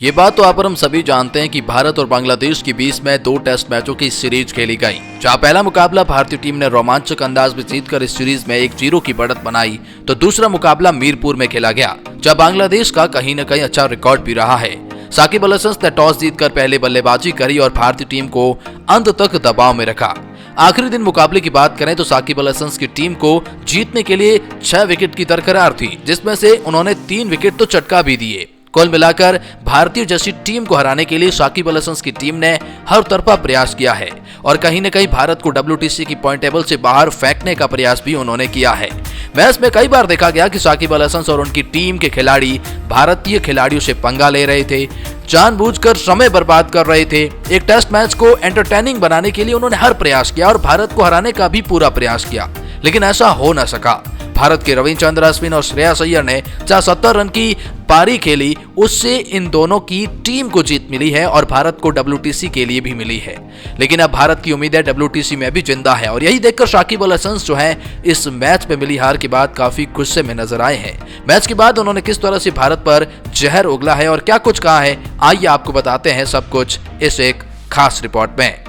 ये बात तो आप और हम सभी जानते हैं कि भारत और बांग्लादेश के बीच में 2 टेस्ट मैचों की सीरीज खेली गई, जहां पहला मुकाबला भारतीय टीम ने रोमांचक अंदाज में जीतकर इस सीरीज में 1-0 की बढ़त बनाई, तो दूसरा मुकाबला मीरपुर में खेला गया, जहां बांग्लादेश का कहीं न कहीं अच्छा रिकॉर्ड भी रहा है। साकिब अल हसन ने टॉस जीतकर पहले बल्लेबाजी करी और भारतीय टीम को अंत तक दबाव में रखा। आखिरी दिन मुकाबले की बात करें तो साकिब अल हसन की टीम को जीतने के लिए 6 विकेट की दरकार थी, जिसमें से उन्होंने 3 विकेट तो चटका भी दिए। कुल मिलाकर भारतीय जैसी टीम को हराने के लिए साकिब अल हसन की टीम ने हर तरफा प्रयास किया है और कहीं न कहीं भारत को WTC की पॉइंट टेबल से बाहर फेंकने का प्रयास भी उन्होंने किया है। मैच में कई बार देखा गया कि साकिब अल हसन और उनकी टीम के खिलाड़ी भारतीय खिलाड़ियों से पंगा ले रहे थे, जानबूझकर समय बर्बाद कर रहे थे। एक टेस्ट मैच को एंटरटेनिंग बनाने के लिए उन्होंने हर प्रयास किया और भारत को हराने का भी पूरा प्रयास किया, लेकिन ऐसा हो न सका। भारत के रविचंद्र अश्विन और श्रेयस अय्यर ने जहां 70 रन की पारी खेली, उससे इन दोनों की टीम को जीत मिली है और भारत को WTC के लिए भी मिली है। लेकिन अब भारत की उम्मीदें WTC में भी जिंदा है और यही देखकर साकिब अल हसन जो है इस मैच में मिली हार के बाद काफी गुस्से में नजर आए हैं। मैच के बाद उन्होंने किस तरह से भारत पर जहर उगला है और क्या कुछ कहा है, आइए आपको बताते हैं सब कुछ इस एक खास रिपोर्ट में।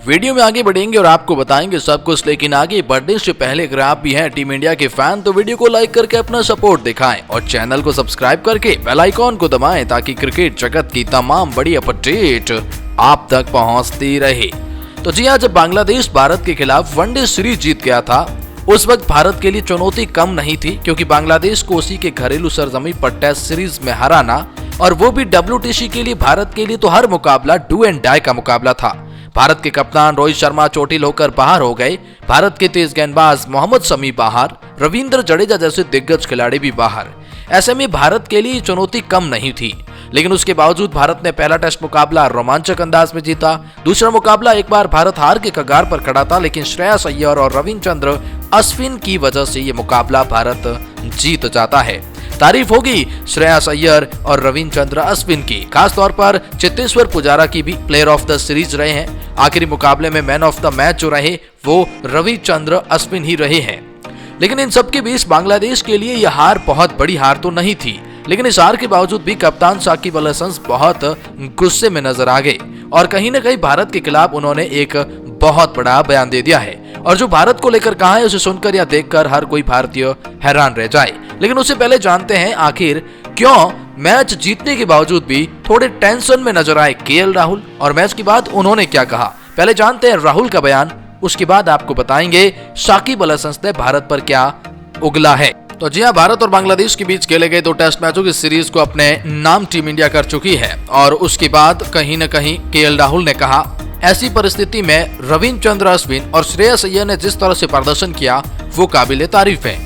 वीडियो में आगे बढ़ेंगे और आपको बताएंगे सब कुछ, लेकिन आगे बढ़ने से पहले अगर आप भी हैं टीम इंडिया के फैन तो वीडियो को लाइक करके अपना सपोर्ट दिखाएं और चैनल को सब्सक्राइब करके बेल आइकॉन को दबाएं ताकि क्रिकेट जगत की तमाम बड़ी अपडेट आप तक पहुंचती रहे। तो जी, आज जब बांग्लादेश भारत के खिलाफ वनडे सीरीज जीत गया था, उस वक्त भारत के लिए चुनौती कम नहीं थी, क्योंकि बांग्लादेश को उसी के घरेलू सरजमी पर टेस्ट सीरीज में हराना और वो भी WTC के लिए भारत के लिए तो हर मुकाबला डू एंड डाई का मुकाबला था। भारत के कप्तान रोहित शर्मा चोटिल होकर बाहर हो गए, भारत के तेज गेंदबाज मोहम्मद शमी बाहर, रविंद्र जडेजा जैसे दिग्गज खिलाड़ी भी बाहर। ऐसे में भारत के लिए चुनौती कम नहीं थी, लेकिन उसके बावजूद भारत ने पहला टेस्ट मुकाबला रोमांचक अंदाज में जीता। दूसरा मुकाबला एक बार भारत हार के कगार पर खड़ा था, लेकिन श्रेयस अय्यर और रविचंद्र अश्विन की वजह से ये मुकाबला भारत जीत जाता है। तारीफ होगी श्रेयस अय्यर और रविचंद्र अश्विन की, खासतौर पर चेतेश्वर पुजारा की भी प्लेयर ऑफ द सीरीज रहे हैं। आखिरी मुकाबले में मैन ऑफ द मैच जो रहे वो रविचंद्र अश्विन ही रहे हैं। लेकिन इन सब के बीच बांग्लादेश के लिए यह हार बहुत बड़ी हार तो नहीं थी, लेकिन इस हार के बावजूद भी कप्तान साकिब अल हसन बहुत गुस्से में नजर आ गए और कहीं न कहीं भारत के खिलाफ उन्होंने एक बहुत बड़ा बयान दे दिया है। और जो भारत को लेकर कहा है उसे सुनकर या देखकर हर कोई भारतीय हैरान रह जाए। लेकिन उससे पहले जानते हैं आखिर क्यों मैच जीतने के बावजूद भी थोड़े टेंशन में नजर आए KL राहुल और मैच के बाद उन्होंने क्या कहा। पहले जानते हैं राहुल का बयान, उसके बाद आपको बताएंगे साकिब अल हसन ने भारत पर क्या उगला है। तो जी हाँ, भारत और बांग्लादेश के बीच खेले गए 2 टेस्ट मैचों की सीरीज को अपने नाम टीम इंडिया कर चुकी है और उसके बाद कहीं न कहीं KL राहुल ने कहा, ऐसी परिस्थिति में रविचंद्र अश्विन और श्रेयस अय्यर ने जिस तरह से प्रदर्शन किया वो काबिले तारीफ है।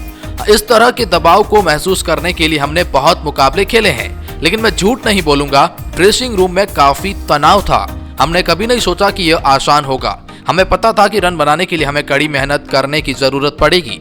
इस तरह के दबाव को महसूस करने के लिए हमने बहुत मुकाबले खेले हैं, लेकिन मैं झूठ नहीं बोलूंगा, ड्रेसिंग रूम में काफी तनाव था। हमने कभी नहीं सोचा कि यह आसान होगा। हमें पता था कि रन बनाने के लिए हमें कड़ी मेहनत करने की जरूरत पड़ेगी।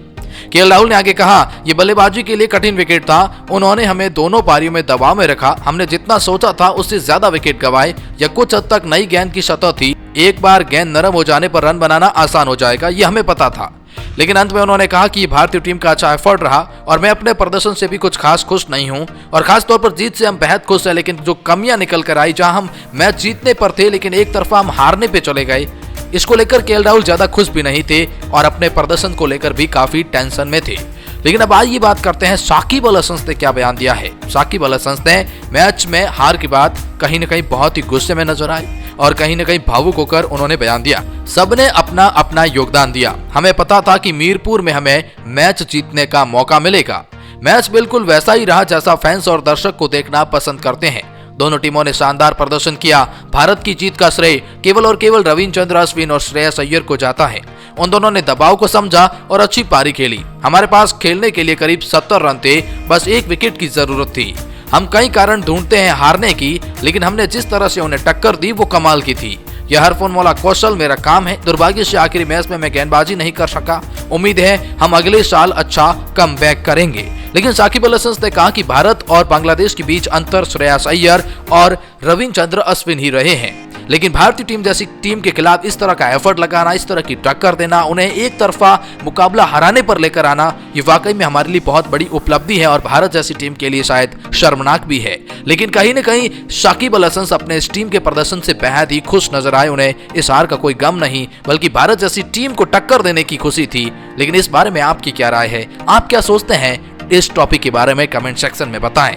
KL राहुल ने आगे कहा, यह बल्लेबाजी के लिए कठिन विकेट था। उन्होंने हमें दोनों पारियों में दबाव में रखा। हमने जितना सोचा था उससे ज्यादा विकेट गंवाए। यह कुछ हद तक नई गेंद की सतह थी। एक बार गेंद नरम हो जाने पर रन बनाना आसान हो जाएगा, यह हमें पता था। लेकिन अंत में उन्होंने कहा कि भारतीय टीम का अच्छा एफर्ट रहा और मैं अपने प्रदर्शन से भी कुछ खास खुश नहीं हूं और खास तौर पर जीत से हम बेहद खुश हैं। लेकिन जो कमियां निकल कर आई, जहां हम मैच जीतने पर थे लेकिन एक तरफा हम हारने पे चले गए, इसको लेकर KL राहुल ज्यादा खुश भी नहीं थे और अपने प्रदर्शन को लेकर भी काफी टेंशन में थे। लेकिन अब आइए बात करते हैं साकिब अल हसन ने क्या बयान दिया है। साकिब अल हसन ने मैच में हार के बाद कहीं न कहीं बहुत ही गुस्से में नजर आए और कहीं न कहीं भावुक होकर उन्होंने बयान दिया, सबने अपना अपना योगदान दिया। हमें पता था कि मीरपुर में हमें मैच जीतने का मौका मिलेगा। मैच बिल्कुल वैसा ही रहा जैसा फैंस और दर्शक को देखना पसंद करते हैं। दोनों टीमों ने शानदार प्रदर्शन किया। भारत की जीत का श्रेय केवल और केवल रविचंद्र अश्विन और श्रेयस अय्यर को जाता है। उन दोनों ने दबाव को समझा और अच्छी पारी खेली। हमारे पास खेलने के लिए करीब 70 रन थे, बस 1 विकेट की जरूरत थी। हम कई कारण ढूंढते हैं हारने की, लेकिन हमने जिस तरह से उन्हें टक्कर दी वो कमाल की थी। यह हर फोन वाला कौशल मेरा काम है। दुर्भाग्य से आखिरी मैच में मैं गेंदबाजी नहीं कर सका। उम्मीद है हम अगले साल अच्छा कमबैक करेंगे। लेकिन साकिब अल हसन ने कहा कि भारत और बांग्लादेश के बीच अंतर श्रेयस अय्यर और रविचंद्र अश्विन ही रहे हैं। लेकिन भारतीय टीम जैसी टीम के खिलाफ इस तरह का एफर्ट लगाना, इस तरह की टक्कर देना, उन्हें एक तरफा मुकाबला हराने पर लेकर आना, ये वाकई में हमारे लिए बहुत बड़ी उपलब्धि है और भारत जैसी टीम के लिए शायद शर्मनाक भी है। लेकिन कहीं न कहीं शाकिब अल हसन अपने इस टीम के प्रदर्शन से बेहद ही खुश नजर आए। उन्हें इस हार का कोई गम नहीं, बल्कि भारत जैसी टीम को टक्कर देने की खुशी थी। लेकिन इस बारे में आपकी क्या राय है? आप क्या सोचते हैं इस टॉपिक के बारे में? कमेंट सेक्शन में बताएं।